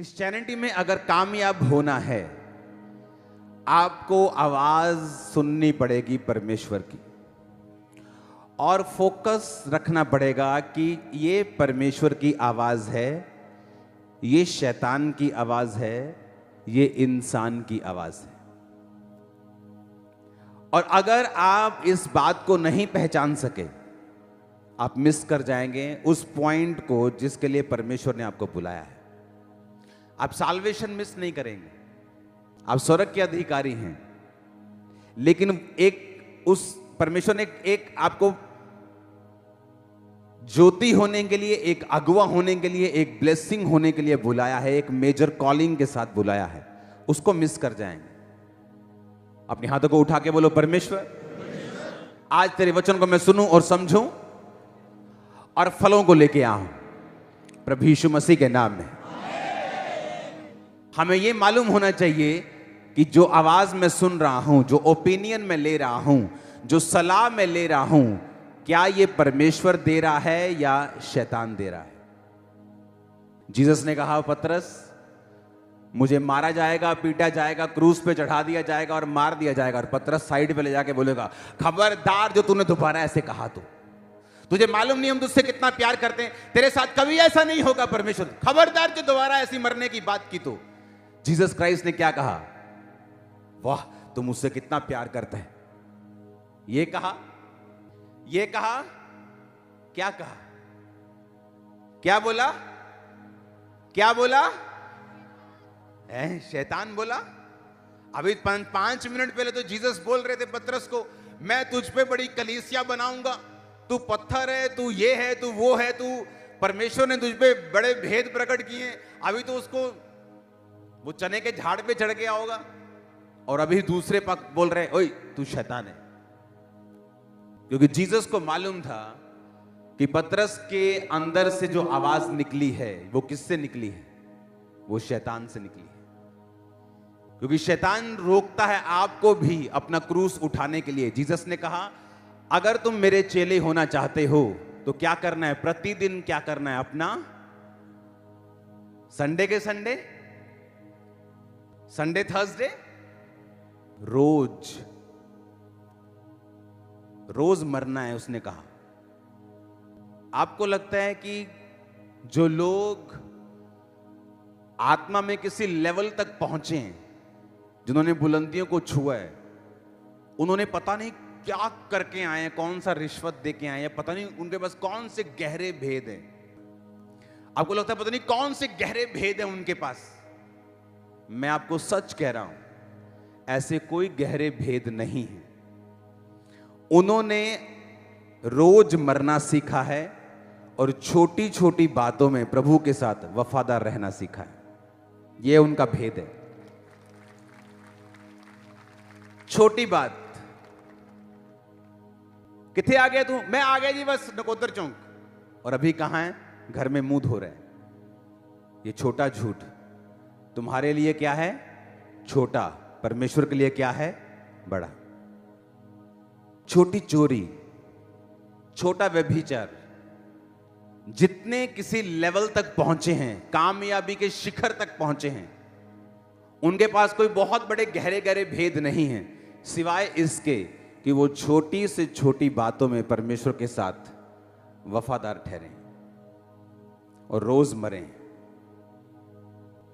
Christianity में अगर कामयाब होना है, आपको आवाज सुननी पड़ेगी परमेश्वर की और फोकस रखना पड़ेगा कि ये परमेश्वर की आवाज है, ये शैतान की आवाज है, ये इंसान की आवाज है। और अगर आप इस बात को नहीं पहचान सके, आप मिस कर जाएंगे उस पॉइंट को जिसके लिए परमेश्वर ने आपको बुलाया है। आप साल्वेशन मिस नहीं करेंगे, आप स्वर्ग के अधिकारी हैं, लेकिन एक उस परमेश्वर ने एक आपको ज्योति होने के लिए, एक अगुवा होने के लिए, एक ब्लेसिंग होने के लिए बुलाया है, एक मेजर कॉलिंग के साथ बुलाया है। उसको मिस कर जाएंगे। अपने हाथों को उठा के बोलो, परमेश्वर आज तेरे वचन को मैं सुनूं और समझूं और फलों को लेके आऊं, प्रभु यीशु मसीह के नाम में। हमें यह मालूम होना चाहिए कि जो आवाज मैं सुन रहा हूं, जो ओपिनियन में ले रहा हूं, जो सलाह में ले रहा हूं, क्या यह परमेश्वर दे रहा है या शैतान दे रहा है। जीसस ने कहा, पतरस मुझे मारा जाएगा, पीटा जाएगा, क्रूस पे चढ़ा दिया जाएगा और मार दिया जाएगा। और पतरस साइड पे ले जाके बोलेगा, खबरदार जो तूने दोबारा ऐसे कहा तो तुझे मालूम नहीं हम तुझसे कितना प्यार करते हैं, तेरे साथ कभी ऐसा नहीं होगा परमेश्वर, खबरदार जो दोबारा ऐसी मरने की बात की तो। जीसस क्राइस्ट ने क्या कहा, वाह तुम मुझसे कितना प्यार करते हैं। ये कहा, ये कहा, क्या कहा, क्या बोला, क्या बोला, शैतान बोला। अभी 5 मिनट पहले तो जीसस बोल रहे थे पतरस को, मैं तुझ पे बड़ी कलीसिया बनाऊंगा, तू पत्थर है, तू ये है, तू वो है, तू परमेश्वर ने तुझ पे बड़े भेद प्रकट किए। अभी तो उसको वो चने के झाड़ पे चढ़ गया होगा और अभी दूसरे पक्ष बोल रहे, ओए तू शैतान है। क्योंकि जीसस को मालूम था कि पतरस के अंदर से जो आवाज निकली है वो किससे निकली है, वो शैतान से निकली है। क्योंकि शैतान रोकता है आपको भी अपना क्रूस उठाने के लिए। जीसस ने कहा, अगर तुम मेरे चेले होना चाहते हो तो क्या करना है, प्रतिदिन क्या करना है, अपना संडे के संडे, संडे थर्सडे, रोज रोज मरना है। उसने कहा, आपको लगता है कि जो लोग आत्मा में किसी लेवल तक पहुंचे हैं, जिन्होंने बुलंदियों को छुआ है, उन्होंने पता नहीं क्या करके आए हैं, कौन सा रिश्वत दे के आए हैं, पता नहीं उनके पास कौन से गहरे भेद हैं। आपको लगता है पता नहीं कौन से गहरे भेद हैं उनके पास। मैं आपको सच कह रहा हूं, ऐसे कोई गहरे भेद नहीं है। उन्होंने रोज मरना सीखा है और छोटी छोटी बातों में प्रभु के साथ वफादार रहना सीखा है। यह उनका भेद है। छोटी बात, किथे आ गया तू, मैं आ गया जी बस नकोदर चौक, और अभी कहां है, घर में मुंह धो रहे हैं। ये छोटा झूठ तुम्हारे लिए क्या है, छोटा, परमेश्वर के लिए क्या है, बड़ा। छोटी चोरी, छोटा व्यभिचार, जितने किसी लेवल तक पहुंचे हैं, कामयाबी के शिखर तक पहुंचे हैं, उनके पास कोई बहुत बड़े गहरे गहरे भेद नहीं हैं, सिवाय इसके कि वो छोटी से छोटी बातों में परमेश्वर के साथ वफादार ठहरे और रोज मरें।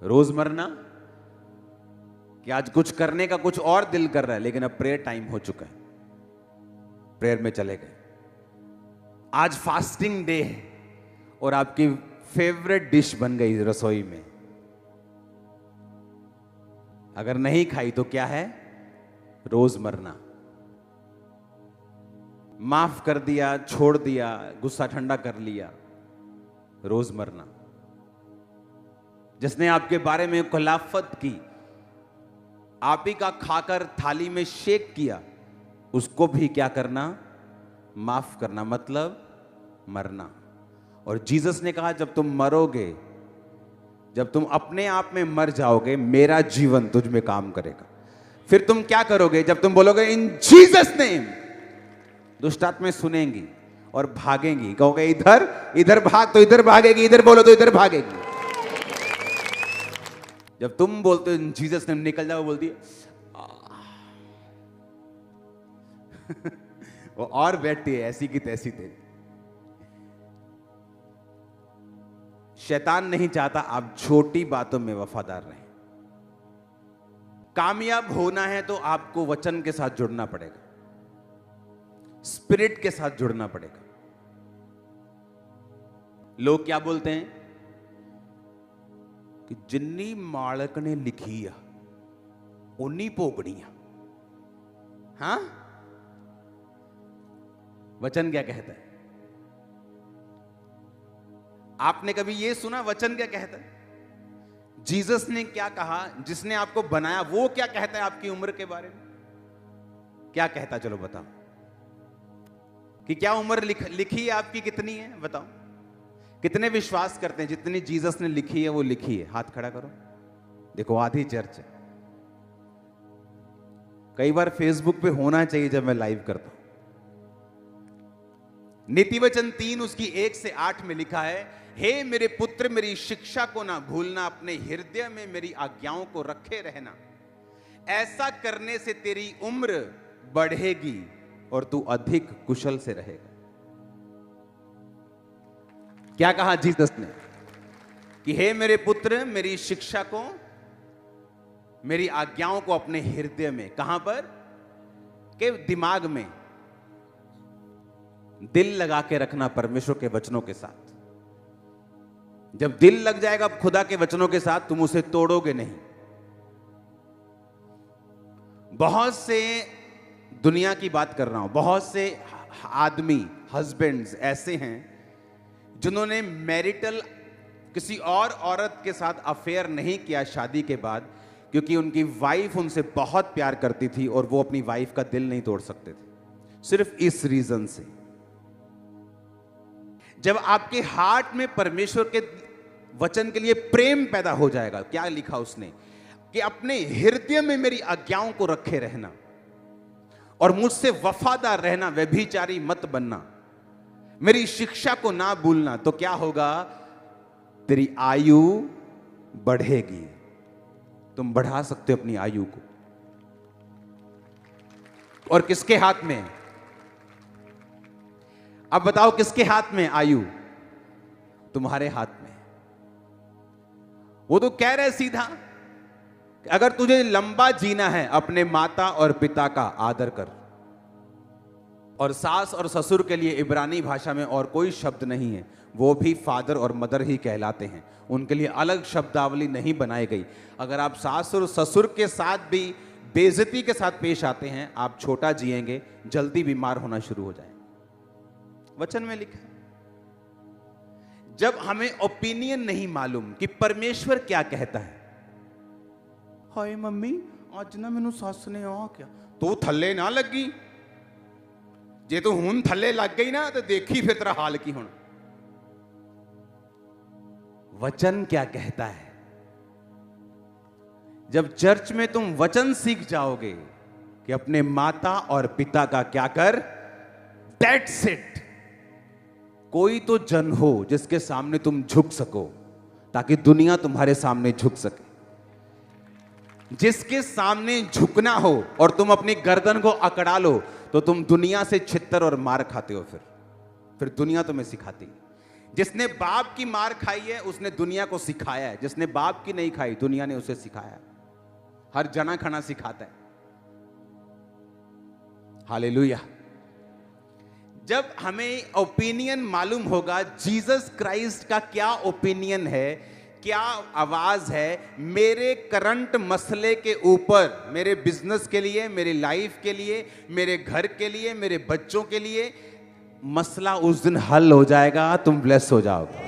रोज मरना कि आज कुछ करने का कुछ और दिल कर रहा है, लेकिन अब प्रेयर टाइम हो चुका है, प्रेयर में चले गए। आज फास्टिंग डे है और आपकी फेवरेट डिश बन गई रसोई में, अगर नहीं खाई तो क्या है, रोज मरना। माफ कर दिया, छोड़ दिया, गुस्सा ठंडा कर लिया, रोज मरना। जिसने आपके बारे में खिलाफत की, आप ही का खाकर थाली में शेक किया, उसको भी क्या करना, माफ करना, मतलब मरना। और जीसस ने कहा, जब तुम मरोगे, जब तुम अपने आप में मर जाओगे, मेरा जीवन तुझ में काम करेगा। फिर तुम क्या करोगे, जब तुम बोलोगे इन जीसस नेम, दुष्टात्माएं सुनेंगी और भागेंगी। कहोगे इधर इधर भाग तो इधर भागेगी, इधर बोलो तो इधर भागेगी। जब तुम बोलते हो जीसस ने निकल जाओ, बोलती है वो और बैठती है ऐसी की तैसी तेरी। शैतान नहीं चाहता आप छोटी बातों में वफादार रहें। कामयाब होना है तो आपको वचन के साथ जुड़ना पड़ेगा, स्पिरिट के साथ जुड़ना पड़ेगा। लोग क्या बोलते हैं कि जिन्नी मालक ने लिखी आ उन्नी भोगनी आ। हां, वचन क्या कहता है? आपने कभी यह सुना वचन क्या कहता है? जीसस ने क्या कहा? जिसने आपको बनाया वो क्या कहता है आपकी उम्र के बारे में? क्या कहता? चलो बताओ कि क्या उम्र लिखी है आपकी, कितनी है बताओ। कितने विश्वास करते हैं जितनी जीसस ने लिखी है वो लिखी है? हाथ खड़ा करो। देखो आधी चर्च है। कई बार फेसबुक पे होना चाहिए जब मैं लाइव करता हूं। नीति वचन 3 उसकी 1 से 8 में लिखा है, हे मेरे पुत्र मेरी शिक्षा को ना भूलना, अपने हृदय में मेरी आज्ञाओं को रखे रहना। ऐसा करने से तेरी उम्र बढ़ेगी और तू अधिक कुशल से रहेगा। क्या कहा जीसस ने? कि हे मेरे पुत्र मेरी शिक्षा को, मेरी आज्ञाओं को अपने हृदय में, कहां पर? के दिमाग में दिल लगा के रखना परमेश्वर के वचनों के साथ। जब दिल लग जाएगा खुदा के वचनों के साथ, तुम उसे तोड़ोगे नहीं। बहुत से, दुनिया की बात कर रहा हूं, बहुत से आदमी, हस्बैंड्स ऐसे हैं जिन्होंने मैरिटल किसी और औरत के साथ अफेयर नहीं किया शादी के बाद, क्योंकि उनकी वाइफ उनसे बहुत प्यार करती थी और वो अपनी वाइफ का दिल नहीं तोड़ सकते थे, सिर्फ इस रीजन से। जब आपके हार्ट में परमेश्वर के वचन के लिए प्रेम पैदा हो जाएगा, क्या लिखा उसने कि अपने हृदय में मेरी आज्ञाओं को रखे रहना और मुझसे वफादार रहना, व्यभिचारी मत बनना, मेरी शिक्षा को ना भूलना, तो क्या होगा? तेरी आयु बढ़ेगी। तुम बढ़ा सकते हो अपनी आयु को। और किसके हाथ में? अब बताओ किसके हाथ में आयु? तुम्हारे हाथ में। वो तो कह रहे सीधा, अगर तुझे लंबा जीना है अपने माता और पिता का आदर कर। और सास और ससुर के लिए इब्रानी भाषा में और कोई शब्द नहीं है, वो भी फादर और मदर ही कहलाते हैं, उनके लिए अलग शब्दावली नहीं बनाई गई। अगर आप सास और ससुर के साथ भी बेइज्जती के साथ पेश आते हैं, आप छोटा जिएंगे, जल्दी बीमार होना शुरू हो जाए। वचन में लिखा है। जब हमें ओपिनियन नहीं मालूम कि परमेश्वर क्या कहता है, हाय मम्मी आज ना मैनू सस ने आ क्या, तू थल्ले ना लगी, जे तू हुन थल्ले लग गई ना तो देखी फिर तेरा हाल की होना। वचन क्या कहता है? जब चर्च में तुम वचन सीख जाओगे कि अपने माता और पिता का क्या कर, दैट्स इट। कोई तो जन हो जिसके सामने तुम झुक सको, ताकि दुनिया तुम्हारे सामने झुक सके। जिसके सामने झुकना हो और तुम अपनी गर्दन को अकड़ा लो, तो तुम दुनिया से छित्तर और मार खाते हो। फिर दुनिया तुम्हें सिखाती है। जिसने बाप की मार खाई है उसने दुनिया को सिखाया है, जिसने बाप की नहीं खाई दुनिया ने उसे सिखाया। हर जना खना सिखाता है। हालेलुया। जब हमें ओपिनियन मालूम होगा जीसस क्राइस्ट का क्या ओपिनियन है, क्या आवाज है मेरे करंट मसले के ऊपर, मेरे बिजनेस के लिए, मेरी लाइफ के लिए, मेरे घर के लिए, मेरे बच्चों के लिए, मसला उस दिन हल हो जाएगा, तुम ब्लेस हो जाओगे।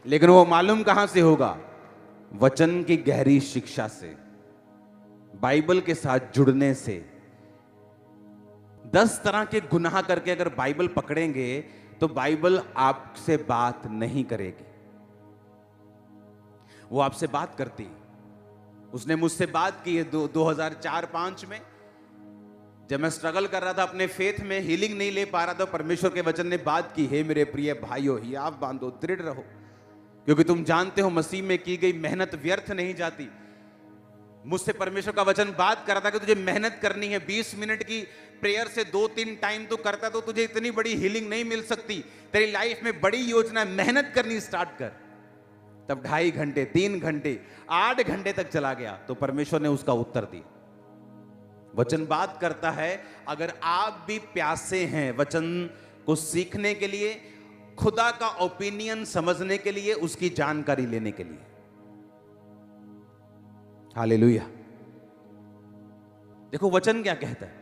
लेकिन वो मालूम कहां से होगा? वचन की गहरी शिक्षा से, बाइबल के साथ जुड़ने से। 10 तरह के गुनाह करके अगर बाइबल पकड़ेंगे तो बाइबल आपसे बात नहीं करेगी, वो आपसे बात करती। उसने मुझसे बात की है 2004-5 में, जब मैं स्ट्रगल कर रहा था अपने फेथ में, हीलिंग नहीं ले पा रहा था, परमेश्वर के वचन ने बात की, हे मेरे प्रिय भाइयों हियाव बांधो, दृढ़ रहो, क्योंकि तुम जानते हो मसीह में की गई मेहनत व्यर्थ नहीं जाती। मुझसे परमेश्वर का वचन बात कर रहा था कि तुझे मेहनत करनी है। 20 मिनट की प्रेयर से 2-3 टाइम तो करता तो तुझे इतनी बड़ी हीलिंग नहीं मिल सकती। तेरी लाइफ में बड़ी योजना, मेहनत करनी स्टार्ट कर। तब 2.5 घंटे, 3 घंटे, 8 घंटे तक चला गया तो परमेश्वर ने उसका उत्तर दिया। वचन बात करता है, अगर आप भी प्यासे हैं वचन को सीखने के लिए, खुदा का ओपिनियन समझने के लिए, उसकी जानकारी लेने के लिए। हालेलुया। देखो वचन क्या कहता है,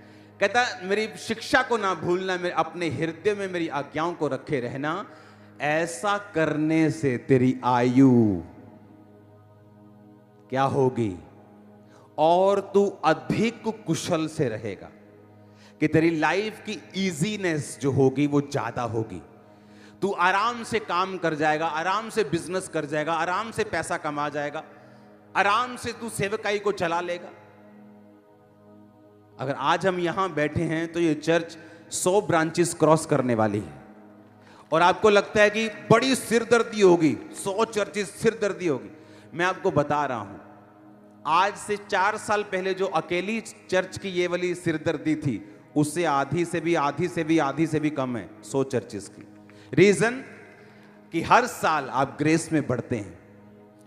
कहता है मेरी शिक्षा को ना भूलना, मेरे अपने हृदय में मेरी आज्ञाओं को रखे रहना, ऐसा करने से तेरी आयु क्या होगी और तू अधिक कुशल से रहेगा। कि तेरी लाइफ की इजीनेस जो होगी वो ज्यादा होगी। तू आराम से काम कर जाएगा, आराम से बिजनेस कर जाएगा, आराम से पैसा कमा जाएगा, आराम से तू सेवकाई को चला लेगा। अगर आज हम यहां बैठे हैं तो ये चर्च 100 ब्रांचेस क्रॉस करने वाली है और आपको लगता है कि बड़ी सिरदर्दी होगी, 100 चर्चेस सिरदर्दी होगी। मैं आपको बता रहा हूं, आज से 4 साल पहले जो अकेली चर्च की ये वाली सिरदर्दी थी, उससे आधी से भी कम है 100 चर्चेस की। रीजन कि हर साल आप ग्रेस में बढ़ते हैं,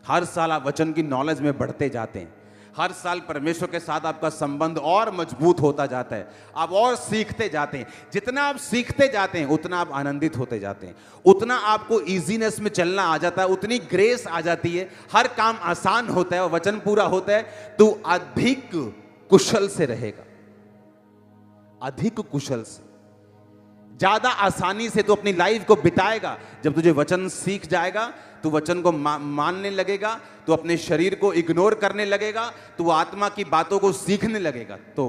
हर साल आप वचन की नॉलेज में बढ़ते जाते हैं, हर साल परमेश्वर के साथ आपका संबंध और मजबूत होता जाता है, आप और सीखते जाते हैं। जितना आप सीखते जाते हैं उतना आप आनंदित होते जाते हैं, उतना आपको इजीनेस में चलना आ जाता है, उतनी ग्रेस आ जाती है, हर काम आसान होता है और वचन पूरा होता है। तो अधिक कुशल से रहेगा, अधिक कुशल से, ज्यादा आसानी से तू अपनी लाइफ को बिताएगा। जब तुझे वचन सीख जाएगा, तू वचन को मानने लगेगा, तू अपने शरीर को इग्नोर करने लगेगा, तू आत्मा की बातों को सीखने लगेगा। तो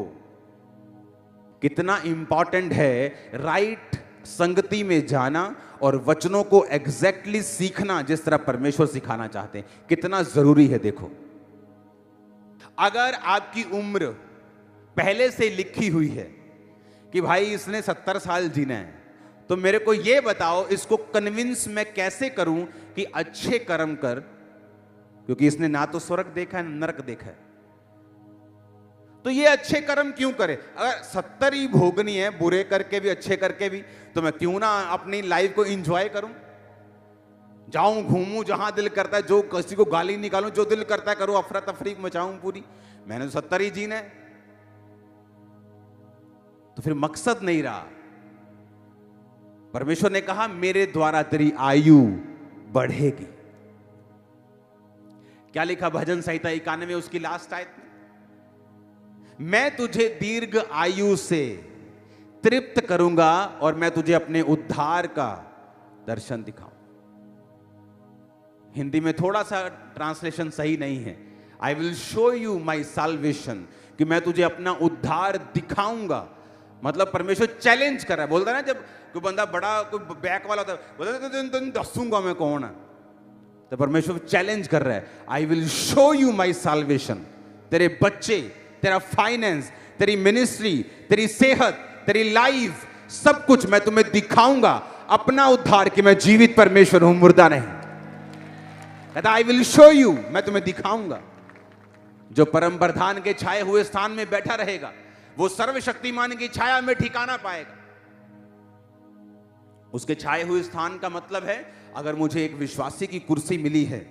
कितना इंपॉर्टेंट है राइट संगति में जाना और वचनों को एग्जैक्टली सीखना जिस तरह परमेश्वर सिखाना चाहते हैं, कितना जरूरी है। देखो, अगर आपकी उम्र पहले से लिखी हुई है कि भाई इसने 70 साल जीना है, तो मेरे को यह बताओ इसको कन्विंस मैं कैसे करूं कि अच्छे कर्म कर, क्योंकि इसने ना तो स्वर्ग देखा है ना नरक देखा है, तो ये अच्छे कर्म क्यों करे? अगर 70 ही भोगनी है, बुरे करके भी अच्छे करके भी, तो मैं क्यों ना अपनी लाइफ को एंजॉय करूं, जाऊं घूमूं जहां दिल करता है, जो किसी को गाली निकालूं, जो दिल करता है करूं, अफरा तफरी मचाऊं पूरी। मैंने तो 70 ही जीना है, तो फिर मकसद नहीं रहा। परमेश्वर ने कहा मेरे द्वारा तेरी आयु बढ़ेगी। क्या लिखा भजन संहिता 91 उसकी लास्ट आयत में, मैं तुझे दीर्घ आयु से तृप्त करूंगा और मैं तुझे अपने उद्धार का दर्शन दिखाऊं। हिंदी में थोड़ा सा ट्रांसलेशन सही नहीं है, I will show you my salvation, कि मैं तुझे अपना उद्धार दिखाऊंगा। मतलब परमेश्वर चैलेंज कर रहा है। बोलता है ना, जब कोई बंदा बड़ा कोई बैक वाला होता है, बोलता है तो दसूंगा मैं कौन है, तो परमेश्वर चैलेंज कर रहा है, I will show you my salvation. तेरे बच्चे, तेरा फाइनेंस, तेरी मिनिस्ट्री, तेरी सेहत, तेरी लाइफ, सब कुछ मैं तुम्हें दिखाऊंगा, अपना उद्धार, कि मैं जीवित परमेश्वर हूं, मुर्दा नहीं। कहता आई विल शो यू, मैं तुम्हें दिखाऊंगा। जो परम प्रधान के छाए हुए स्थान में बैठा रहेगा वो सर्वशक्तिमान की छाया में ठिकाना पाएगा। उसके छाए हुए स्थान का मतलब है, अगर मुझे एक विश्वासी की कुर्सी मिली है,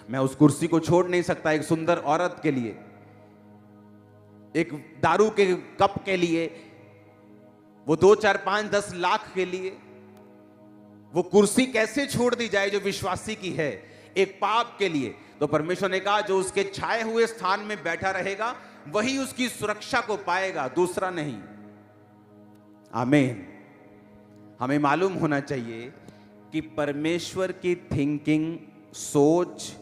मैं उस कुर्सी को छोड़ नहीं सकता एक सुंदर औरत के लिए, एक दारू के कप के लिए, वो 2, 4, 5, 10 लाख के लिए। वो कुर्सी कैसे छोड़ दी जाए जो विश्वासी की है, एक पाप के लिए? तो परमेश्वर ने कहा जो उसके छाए हुए स्थान में बैठा रहेगा वही उसकी सुरक्षा को पाएगा, दूसरा नहीं। आमीन। हमें मालूम होना चाहिए कि परमेश्वर की थिंकिंग, सोच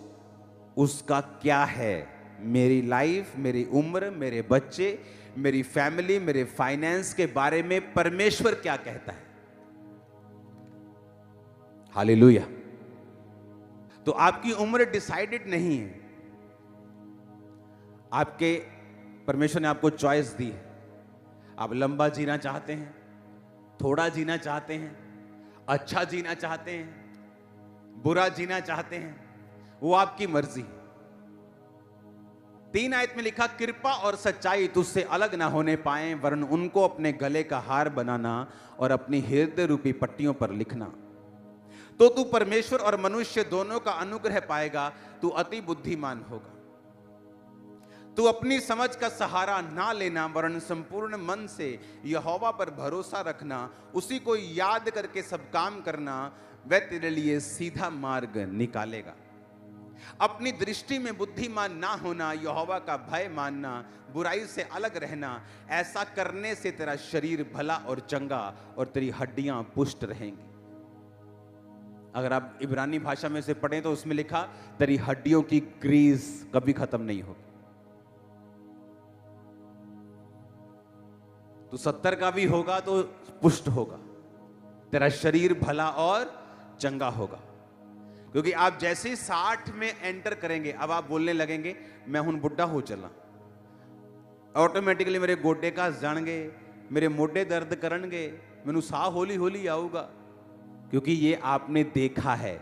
उसका क्या है। मेरी लाइफ, मेरी उम्र, मेरे बच्चे, मेरी फैमिली, मेरे फाइनेंस के बारे में परमेश्वर क्या कहता है। हालेलुया। तो आपकी उम्र डिसाइडेड नहीं है, आपके परमेश्वर ने आपको चॉइस दी है। आप लंबा जीना चाहते हैं, थोड़ा जीना चाहते हैं, अच्छा जीना चाहते हैं, बुरा जीना चाहते हैं, वो आपकी मर्जी। 3 आयत में लिखा, कृपा और सच्चाई तुझसे अलग ना होने पाए, वरन उनको अपने गले का हार बनाना और अपनी हृदय रूपी पट्टियों पर लिखना। तो तू परमेश्वर और मनुष्य दोनों का अनुग्रह पाएगा, तू अति बुद्धिमान होगा। तू अपनी समझ का सहारा ना लेना, वरन संपूर्ण मन से यहोवा पर भरोसा रखना, उसी को याद करके सब काम करना, वह तेरे लिए सीधा मार्ग निकालेगा। अपनी दृष्टि में बुद्धिमान ना होना, यहोवा का भय मानना, बुराई से अलग रहना, ऐसा करने से तेरा शरीर भला और चंगा और तेरी हड्डियां पुष्ट रहेंगी। अगर आप इब्रानी भाषा में से पढ़ें तो उसमें लिखा, तेरी हड्डियों की ग्रीस कभी खत्म नहीं होगी। तो 70 का भी होगा तो पुष्ट होगा, तेरा शरीर भला और चंगा होगा। क्योंकि आप जैसे ही 60 में एंटर करेंगे, अब आप बोलने लगेंगे, मैं हूं बुढ़ा हो चला, ऑटोमेटिकली मेरे गोडे का जाणगे, मेरे मोढे दर्द करनगे, मैनू साह होली होली आऊगा। क्योंकि ये आपने देखा है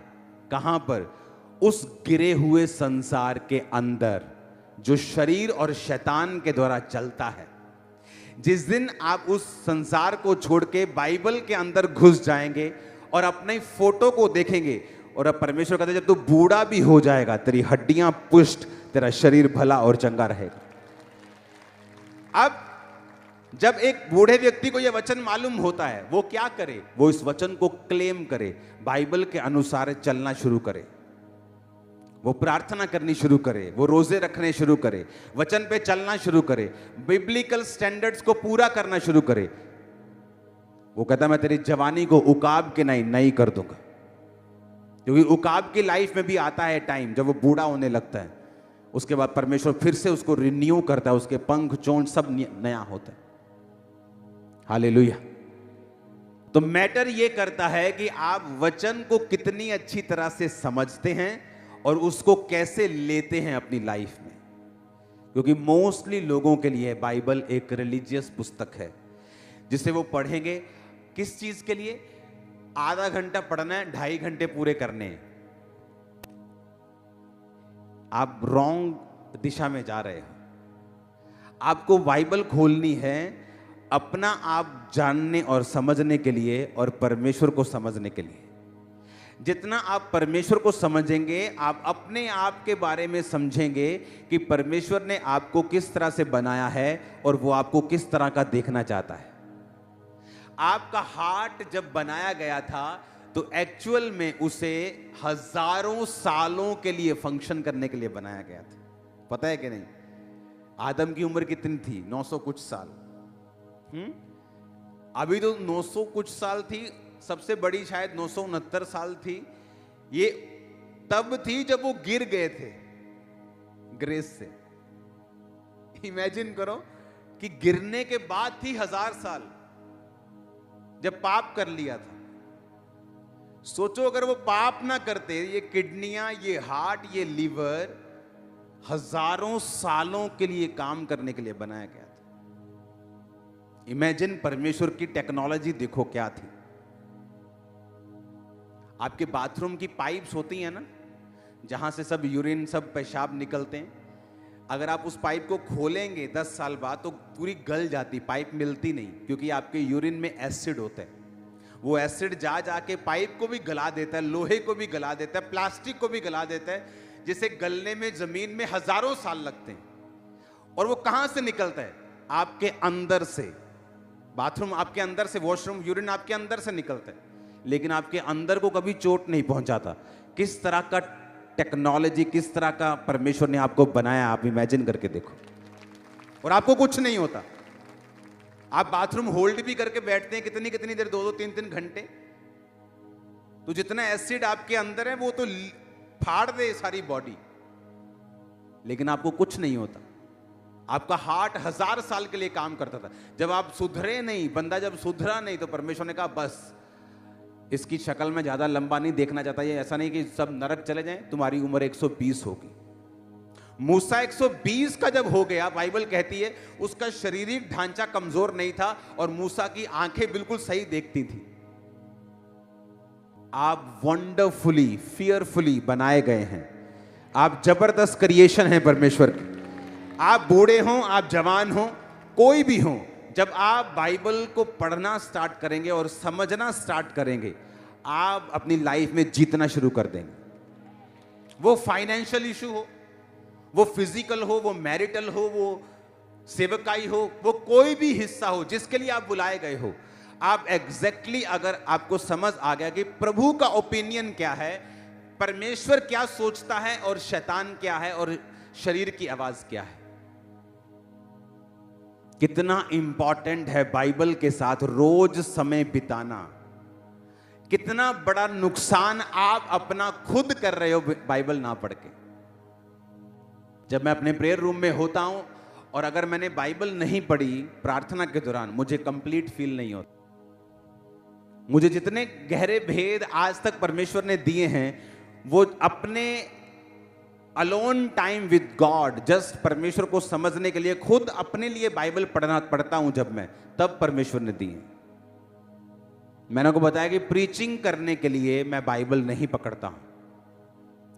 कहां पर, उस गिरे हुए संसार के अंदर जो शरीर और शैतान के द्वारा चलता है। जिस दिन आप उस संसार को छोड़ के बाइबल के अंदर घुस जाएंगे और अपने फोटो को देखेंगे, और अब परमेश्वर कहते हैं, जब तू बूढ़ा भी हो जाएगा तेरी हड्डियां पुष्ट, तेरा शरीर भला और चंगा रहेगा। अब जब एक बूढ़े व्यक्ति को यह वचन मालूम होता है, वो क्या करे? वो इस वचन को क्लेम करे, बाइबल के अनुसार चलना शुरू करे, वो प्रार्थना करनी शुरू करे, वो रोजे रखने शुरू करे, वचन पे चलना शुरू करे, बिब्लिकल स्टैंडर्ड्स को पूरा करना शुरू करे। वो कहता, मैं तेरी जवानी को उकाब के नई कर दूंगा। क्योंकि उकाब की लाइफ में भी आता है टाइम जब वो बूढ़ा होने लगता है, उसके बाद परमेश्वर फिर से उसको रिन्यू करता है, उसके पंख चोंच सब नया होता है। हालेलुया। तो मैटर ये करता है कि आप वचन को कितनी अच्छी तरह से समझते हैं और उसको कैसे लेते हैं अपनी लाइफ में। क्योंकि मोस्टली लोगों के लिए बाइबल एक रिलीजियस पुस्तक है जिसे वो पढ़ेंगे किस चीज के लिए? आधा घंटा पढ़ना है, 2.5 घंटे पूरे करने हैं। आप रॉन्ग दिशा में जा रहे हो। आपको बाइबल खोलनी है अपना आप जानने और समझने के लिए और परमेश्वर को समझने के लिए। जितना आप परमेश्वर को समझेंगे, आप अपने आप के बारे में समझेंगे कि परमेश्वर ने आपको किस तरह से बनाया है और वो आपको किस तरह का देखना चाहता है। आपका हार्ट जब बनाया गया था तो एक्चुअल में उसे हजारों सालों के लिए फंक्शन करने के लिए बनाया गया था। पता है कि नहीं? आदम की उम्र कितनी थी? 900 कुछ साल। अभी तो 900 कुछ साल थी, सबसे बड़ी शायद 969 साल थी। ये तब थी जब वो गिर गए थे ग्रेस से। इमेजिन करो कि गिरने के बाद थी 1000 साल जब पाप कर लिया था। सोचो अगर वो पाप ना करते, ये किडनियां, ये हार्ट, ये लीवर हजारों सालों के लिए काम करने के लिए बनाया गया था। इमेजिन परमेश्वर की टेक्नोलॉजी देखो क्या थी। आपके बाथरूम की पाइप्स होती हैं ना, जहां से सब यूरिन, सब पेशाब निकलते हैं। अगर आप उस पाइप को खोलेंगे 10 साल बाद तो पूरी गल जाती, पाइप मिलती नहीं, क्योंकि आपके यूरिन में एसिड होता है। वो एसिड जा जाके पाइप को भी गला देता है, लोहे को भी गला देता है, प्लास्टिक को भी गला देता है, जिसे गलने में जमीन में हजारों साल लगते हैं। और वो कहां से निकलता है? आपके अंदर से। बाथरूम आपके अंदर से, वॉशरूम, यूरिन आपके अंदर से निकलता है, लेकिन आपके अंदर को कभी चोट नहीं पहुंचाता। किस तरह का टेक्नोलॉजी, किस तरह का परमेश्वर ने आपको बनाया, आप इमेजिन करके देखो। और आपको कुछ नहीं होता। आप बाथरूम होल्ड भी करके बैठते हैं कितनी कितनी देर, 2-2, 3-3 घंटे। तो जितना एसिड आपके अंदर है वो तो फाड़ दे सारी बॉडी, लेकिन आपको कुछ नहीं होता। आपका हार्ट 1000 साल के लिए काम करता था। जब आप सुधरे नहीं, बंदा जब सुधरा नहीं, तो परमेश्वर ने कहा बस इसकी शक्ल में ज्यादा लंबा नहीं देखना चाहता। ये ऐसा नहीं कि सब नरक चले जाएं, तुम्हारी उम्र 120 होगी। मूसा 120 का जब हो गया, बाइबल कहती है उसका शारीरिक ढांचा कमजोर नहीं था और मूसा की आंखें बिल्कुल सही देखती थी। आप वंडरफुली फियरफुली बनाए गए हैं। आप जबरदस्त क्रिएशन हैं परमेश्वर की। आप बूढ़े हों, आप जवान हों, कोई भी हो, जब आप बाइबल को पढ़ना स्टार्ट करेंगे और समझना स्टार्ट करेंगे, आप अपनी लाइफ में जीतना शुरू कर देंगे। वो फाइनेंशियल इशू हो, वो फिजिकल हो, वो मैरिटल हो, वो सेवकाई हो, वो कोई भी हिस्सा हो जिसके लिए आप बुलाए गए हो, आप एग्जैक्टली अगर आपको समझ आ गया कि प्रभु का ओपिनियन क्या है, परमेश्वर क्या सोचता है और शैतान क्या है और शरीर की आवाज क्या है। कितना इंपॉर्टेंट है बाइबल के साथ रोज समय बिताना। कितना बड़ा नुकसान आप अपना खुद कर रहे हो बाइबल ना पढ़ के। जब मैं अपने प्रेयर रूम में होता हूं और अगर मैंने बाइबल नहीं पढ़ी प्रार्थना के दौरान, मुझे कंप्लीट फील नहीं होता। मुझे जितने गहरे भेद आज तक परमेश्वर ने दिए हैं, वो अपने alone time with God, just परमेश्वर को समझने के लिए खुद अपने लिए बाइबल पढ़ता हूं जब मैं, तब परमेश्वर ने दिए। मैंने आपको बताया कि प्रीचिंग करने के लिए मैं बाइबल नहीं पकड़ता हूं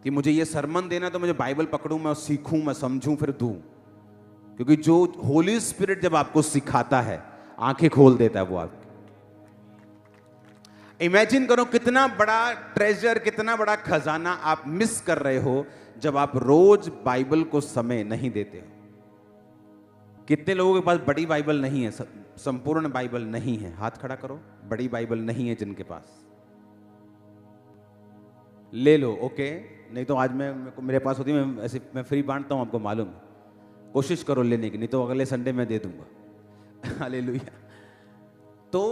कि मुझे ये सरमन देना तो मुझे बाइबल पकड़ूं, मैं सीखूं, मैं समझूं, फिर दूं। क्योंकि जो होली स्पिरिट जब आपको सिखाता है, आंखें खोल देता है वो आपकी। इमेजिन करो कितना बड़ा ट्रेजर, कितना बड़ा खजाना आप मिस कर रहे हो जब आप रोज बाइबल को समय नहीं देते हो। कितने लोगों के पास बड़ी बाइबल नहीं है, संपूर्ण बाइबल नहीं है? हाथ खड़ा करो। बड़ी बाइबल नहीं है जिनके पास, ले लो। ओके, नहीं तो आज मेरे पास होती, मैं फ्री बांटता हूं, आपको मालूम है। कोशिश करो लेने की, नहीं तो अगले संडे मैं दे दूंगा। हालेलुया। तो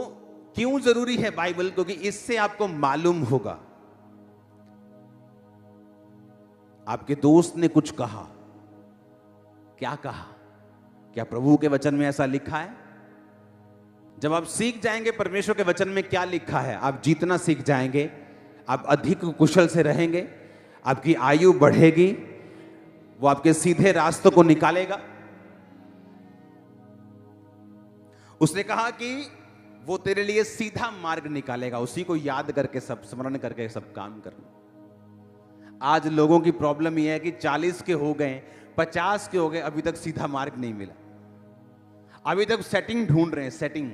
क्यों जरूरी है बाइबल? क्योंकि इससे आपको मालूम होगा। आपके दोस्त ने कुछ कहा, क्या कहा? क्या प्रभु के वचन में ऐसा लिखा है? जब आप सीख जाएंगे परमेश्वर के वचन में क्या लिखा है, आप जीतना सीख जाएंगे, आप अधिक कुशल से रहेंगे, आपकी आयु बढ़ेगी, वो आपके सीधे रास्तों को निकालेगा। उसने कहा कि वो तेरे लिए सीधा मार्ग निकालेगा, उसी को याद करके, सब स्मरण करके सब काम करना। आज लोगों की प्रॉब्लम यह है कि 40 के हो गए, 50 के हो गए, अभी तक सीधा मार्ग नहीं मिला। अभी तक सेटिंग ढूंढ रहे हैं, सेटिंग।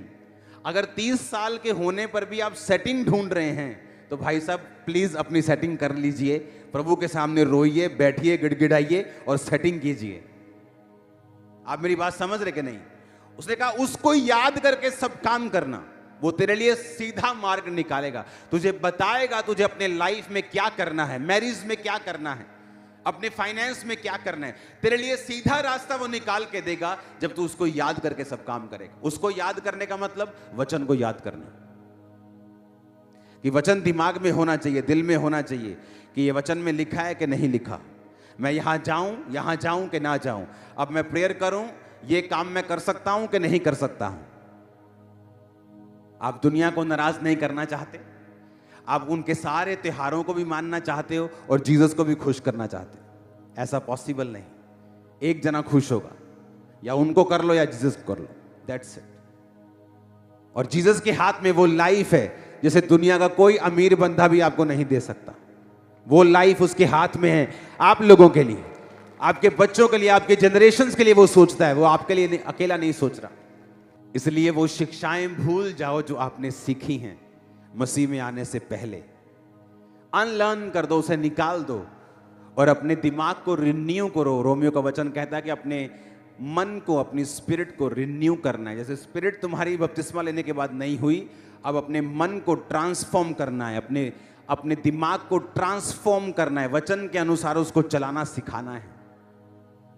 अगर 30 साल के होने पर भी आप सेटिंग ढूंढ रहे हैं तो भाई साहब प्लीज अपनी सेटिंग कर लीजिए। प्रभु के सामने रोइए, बैठिए, गिड़गिड़ाइए और सेटिंग कीजिए। आप मेरी बात समझ रहे कि नहीं? उसने कहा उसको याद करके सब काम करना, वो तेरे लिए सीधा मार्ग निकालेगा, तुझे बताएगा तुझे अपने लाइफ में क्या करना है, मैरिज में क्या करना है, अपने फाइनेंस में क्या करना है। तेरे लिए सीधा रास्ता वो निकाल के देगा जब तू उसको याद करके सब काम करेगा। उसको याद करने का मतलब वचन को याद करना, कि वचन दिमाग में होना चाहिए, दिल में होना चाहिए कि ये वचन में लिखा है कि नहीं लिखा। मैं यहां जाऊं कि ना जाऊं, अब मैं प्रेयर करूं, ये काम मैं कर सकता हूं कि नहीं कर सकता हूं। आप दुनिया को नाराज नहीं करना चाहते, आप उनके सारे त्योहारों को भी मानना चाहते हो और जीसस को भी खुश करना चाहते हो। ऐसा पॉसिबल नहीं। एक जना खुश होगा, या उनको कर लो या जीसस को कर लो, दैट्स इट। और जीसस के हाथ में वो लाइफ है जैसे दुनिया का कोई अमीर बंदा भी आपको नहीं दे सकता। वो लाइफ उसके हाथ में है, आप लोगों के लिए, आपके बच्चों के लिए, आपके जनरेशंस के लिए वो सोचता है। वो आपके लिए अकेला नहीं सोच रहा। इसलिए वो शिक्षाएं भूल जाओ जो आपने सीखी हैं मसीह में आने से पहले। अनलर्न कर दो, उसे निकाल दो और अपने दिमाग को रिन्यू करो। रोमियो का वचन कहता है कि अपने मन को, अपनी स्पिरिट को रिन्यू करना है। जैसे स्पिरिट तुम्हारी बपतिस्मा लेने के बाद नहीं हुई, अब अपने मन को ट्रांसफॉर्म करना है, अपने दिमाग को ट्रांसफॉर्म करना है, वचन के अनुसार उसको चलाना सिखाना है।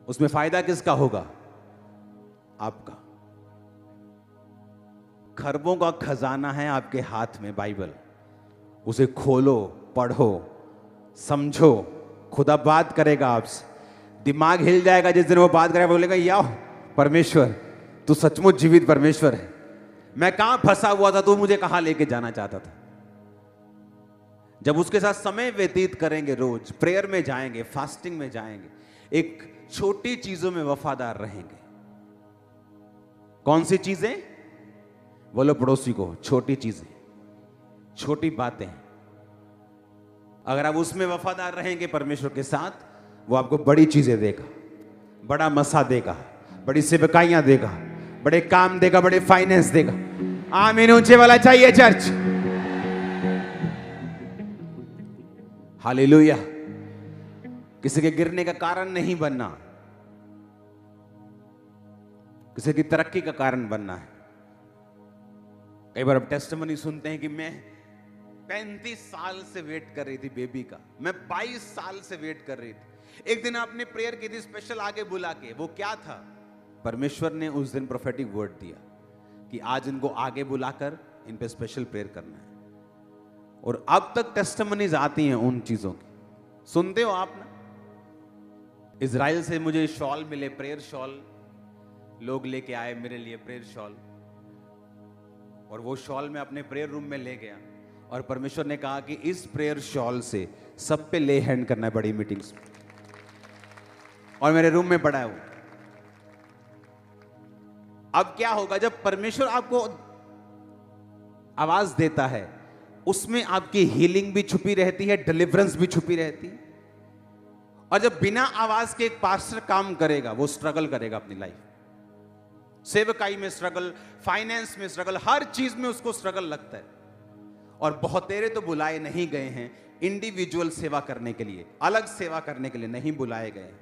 उसमें फायदा किसका होगा? आपका। खरबों का खजाना है आपके हाथ में बाइबल। उसे खोलो, पढ़ो, समझो। खुदा बात करेगा आपसे, दिमाग हिल जाएगा जिस दिन वो बात करेगा। बोलेगा या परमेश्वर, तू सचमुच जीवित परमेश्वर है। मैं कहां फंसा हुआ था, तू मुझे कहां लेके जाना चाहता था। जब उसके साथ समय व्यतीत करेंगे, रोज प्रेयर में जाएंगे, फास्टिंग में जाएंगे, एक छोटी चीजों में वफादार रहेंगे। कौन सी चीजें? बोलो पड़ोसी को, छोटी चीजें, छोटी बातें। अगर आप उसमें वफादार रहेंगे परमेश्वर के साथ, वो आपको बड़ी चीजें देगा, बड़ा मसा देगा, बड़ी सेवकाइयां देगा, बड़े काम देगा, बड़े फाइनेंस देगा। आमीन ऊंचे वाला चाहिए चर्च। हालेलुया। किसी के गिरने का कारण नहीं बनना, किसी की तरक्की का कारण बनना है। कई बार आप टेस्टिमनी सुनते हैं कि मैं 35 साल से वेट कर रही थी बेबी का, मैं 22 साल से वेट कर रही थी। एक दिन आपने प्रेयर की थी स्पेशल आगे बुला के, वो क्या था? परमेश्वर ने उस दिन प्रोफेटिक वर्ड दिया कि आज इनको आगे बुलाकर इन पे स्पेशल प्रेयर करना है। और अब तक टेस्टिमनीज आती हैं उन चीजों की, सुनते हो आप ना। इजराइल से मुझे शॉल मिले, प्रेयर शॉल लोग लेके आए मेरे लिए, प्रेयर शॉल। और वो शॉल मैं अपने प्रेयर रूम में ले गया और परमेश्वर ने कहा कि इस प्रेयर शॉल से सब पे ले हैंड करना है बड़ी मीटिंग्स में। और मेरे रूम में पड़ा है वो। अब क्या होगा जब परमेश्वर आपको आवाज देता है, उसमें आपकी हीलिंग भी छुपी रहती है, डिलीवरेंस भी छुपी रहती है। और जब बिना आवाज के एक पास्टर काम करेगा, वो स्ट्रगल करेगा अपनी लाइफ, सेवकाई में स्ट्रगल, फाइनेंस में स्ट्रगल, हर चीज में उसको स्ट्रगल लगता है। और बहुतेरे तो बुलाए नहीं गए हैं इंडिविजुअल सेवा करने के लिए, अलग सेवा करने के लिए नहीं बुलाए गए,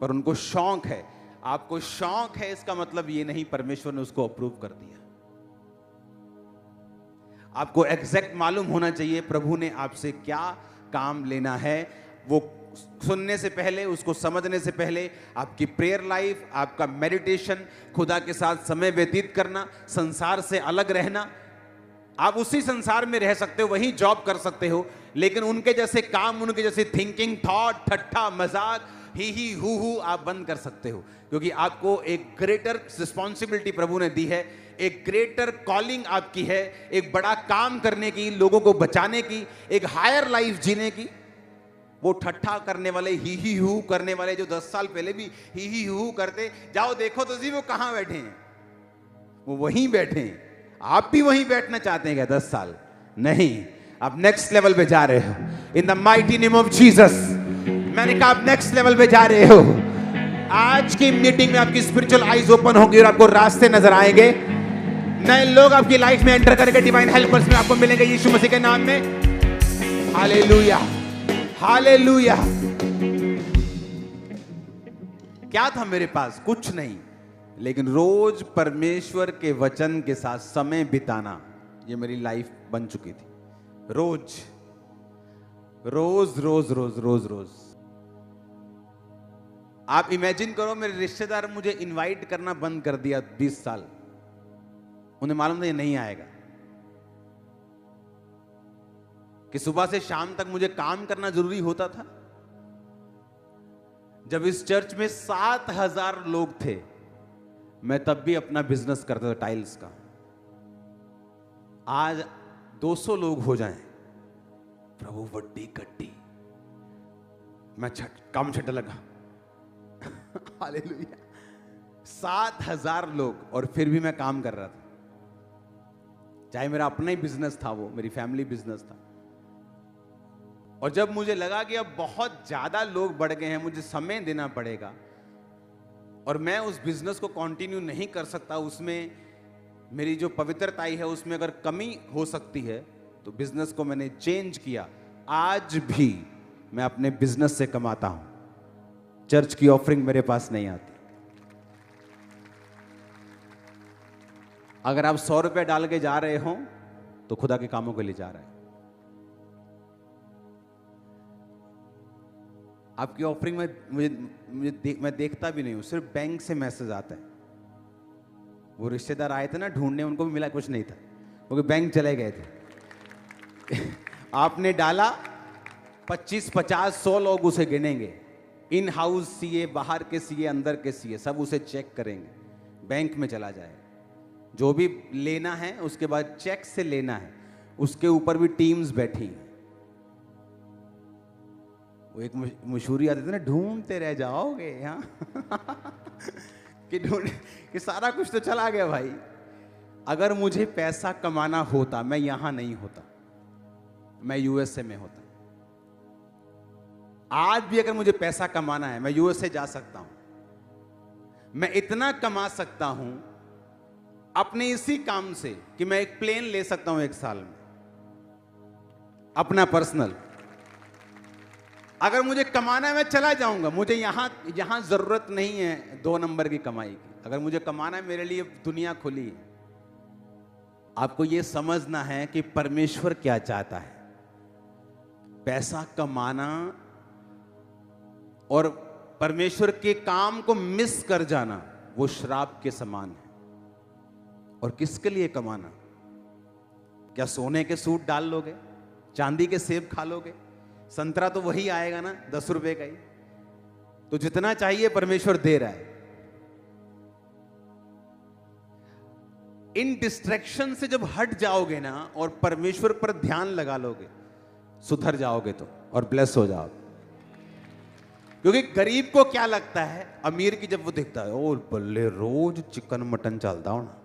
पर उनको शौक है। आपको शौक है, इसका मतलब ये नहीं परमेश्वर ने उसको अप्रूव कर दिया। आपको एग्जैक्ट मालूम होना चाहिए प्रभु ने आपसे क्या काम लेना है। वो सुनने से पहले, उसको समझने से पहले आपकी प्रेयर लाइफ, आपका मेडिटेशन, खुदा के साथ समय व्यतीत करना, संसार से अलग रहना। आप उसी संसार में रह सकते हो, वही जॉब कर सकते हो, लेकिन उनके जैसे काम, उनके जैसे थिंकिंग, थॉट, ठट्ठा, मजाक, ही हु आप बंद कर सकते हो। क्योंकि आपको एक ग्रेटर रिस्पॉन्सिबिलिटी प्रभु ने दी है, एक ग्रेटर कॉलिंग आपकी है, एक बड़ा काम करने की, लोगों को बचाने की, एक हायर लाइफ जीने की। वो ठट्ठा करने वाले, ही हु करने वाले, जो 10 साल पहले भी ही हु करते, जाओ देखो तो जी वो कहां बैठे हैं, वो वहीं बैठे हैं। आप भी वहीं बैठना चाहते हैं क्या 10 साल? नहीं, आप नेक्स्ट लेवल पे जा रहे हो in the mighty name of Jesus. मैंने कहा आप नेक्स्ट लेवल पे जा रहे हो। आज की मीटिंग में आपकी स्पिरिचुअल आईज ओपन होगी और आपको रास्ते नजर आएंगे। नए लोग आपकी लाइफ में एंटर करके डिवाइन हेल्पर्स में आपको मिलेंगे यीशु मसीह के नाम में। Hallelujah, hallelujah. क्या था मेरे पास? कुछ नहीं, लेकिन रोज परमेश्वर के वचन के साथ समय बिताना, ये मेरी लाइफ बन चुकी थी। रोज रोज रोज रोज रोज रोज। आप इमेजिन करो, मेरे रिश्तेदार मुझे इनवाइट करना बंद कर दिया 20 साल। उन्हें मालूम था ये नहीं आएगा, कि सुबह से शाम तक मुझे काम करना जरूरी होता था। जब इस चर्च में 7,000 लोग थे, मैं तब भी अपना बिजनेस करता था टाइल्स का। आज 200 लोग हो जाएं, प्रभु वड्डी कट्टी, मैं काम छट लगा। हालेलुया। 7,000 लोग, और फिर भी मैं काम कर रहा था। चाहे मेरा अपना ही बिजनेस था, वो मेरी फैमिली बिजनेस था। और जब मुझे लगा कि अब बहुत ज्यादा लोग बढ़ गए हैं, मुझे समय देना पड़ेगा और मैं उस बिजनेस को कंटिन्यू नहीं कर सकता, उसमें मेरी जो पवित्रता है उसमें अगर कमी हो सकती है, तो बिजनेस को मैंने चेंज किया। आज भी मैं अपने बिजनेस से कमाता हूं, चर्च की ऑफरिंग मेरे पास नहीं आती। अगर आप 100 रुपए डाल के जा रहे हो तो खुदा के कामों के लिए जा रहे हैं। आपकी ऑफरिंग में मैं देखता भी नहीं हूं, सिर्फ बैंक से मैसेज आता है। वो रिश्तेदार आए थे ना ढूंढने, उनको भी मिला कुछ नहीं था, क्योंकि बैंक चले गए थे। आपने डाला 25, 50, 100 लोग उसे गिनेंगे। इन हाउस सीए, बाहर के सीए, अंदर के सीए, सब उसे चेक करेंगे, बैंक में चला जाए। जो भी लेना है उसके बाद चेक से लेना है, उसके ऊपर भी टीम्स बैठी हैं। वो एक मशहूरी आती थी ना, ढूंढते रह जाओगे यहाँ कि सारा कुछ तो चला गया भाई। अगर मुझे पैसा कमाना होता, मैं यहां नहीं होता। मैं यूएसए में होता। आज भी अगर मुझे पैसा कमाना है, मैं यूएसए जा सकता हूं। मैं इतना कमा सकता हूं अपने इसी काम से कि मैं एक प्लेन ले सकता हूं 1 साल में, अपना पर्सनल। अगर मुझे कमाना है, मैं चला जाऊंगा। मुझे यहां जरूरत नहीं है 2 नंबर की कमाई की। अगर मुझे कमाना है, मेरे लिए दुनिया खुली है। आपको यह समझना है कि परमेश्वर क्या चाहता है। पैसा कमाना और परमेश्वर के काम को मिस कर जाना वो श्राप के समान है। और किसके लिए कमाना? क्या सोने के सूट डाल लोगे? चांदी के सेब खा लोगे? संतरा तो वही आएगा ना, 10 रुपए का ही। तो जितना चाहिए परमेश्वर दे रहा है। इन डिस्ट्रैक्शन से जब हट जाओगे ना और परमेश्वर पर ध्यान लगा लोगे, सुधर जाओगे तो, और ब्लेस हो जाओगे। क्योंकि गरीब को क्या लगता है, अमीर की जब वो दिखता है, ओ बल्ले रोज चिकन मटन चलता हो ना।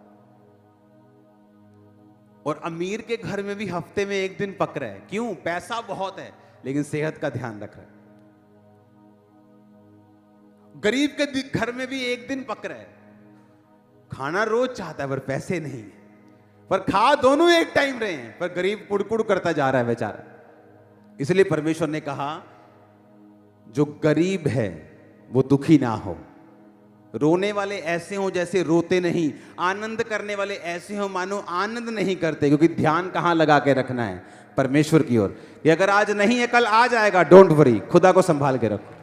और अमीर के घर में भी हफ्ते में 1 दिन पक रहा है। क्यों? पैसा बहुत है लेकिन सेहत का ध्यान रख रहा है। गरीब के घर में भी 1 दिन पक रहा है, खाना रोज चाहता है पर पैसे नहीं है। पर खा दोनों एक टाइम रहे हैं, पर गरीब कुड़कुड़ करता जा रहा है बेचारा। इसलिए परमेश्वर ने कहा जो गरीब है वो दुखी ना हो। रोने वाले ऐसे हो जैसे रोते नहीं, आनंद करने वाले ऐसे हो मानो आनंद नहीं करते। क्योंकि ध्यान कहां लगा के रखना है? परमेश्वर की ओर। कि अगर आज नहीं है कल आ जाएगा, डोंट वरी। खुदा को संभाल के रखो।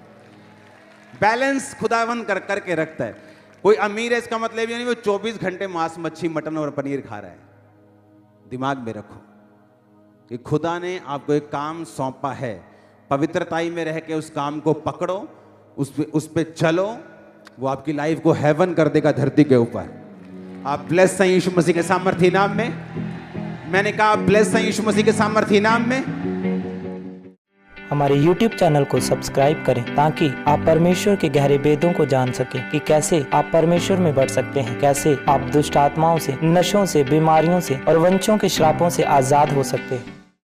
बैलेंस खुदावन करके रखता है। कोई अमीर है इसका मतलब ये नहीं वो 24 घंटे मांस मच्छी मटन और पनीर खा रहा है। दिमाग में रखो कि खुदा ने आपको एक काम सौंपा है। पवित्रताई में रह के उस काम को पकड़ो, उस पे चलो। वो आपकी लाइफ को हेवन कर देगा धरती के ऊपर। आप ब्लेस हैं यीशु मसीह के सामर्थी नाम में। मैंने कहा ब्लेस हैं यीशु मसीह के सामर्थी नाम में। हमारे YouTube चैनल को सब्सक्राइब करें ताकि आप परमेश्वर के गहरे भेदों को जान सकें कि कैसे आप परमेश्वर में बढ़ सकते हैं, कैसे आप दुष्ट आत्माओं से, नशों से, बीमारियों से और वंशों के श्रापों से आजाद हो सकते हैं।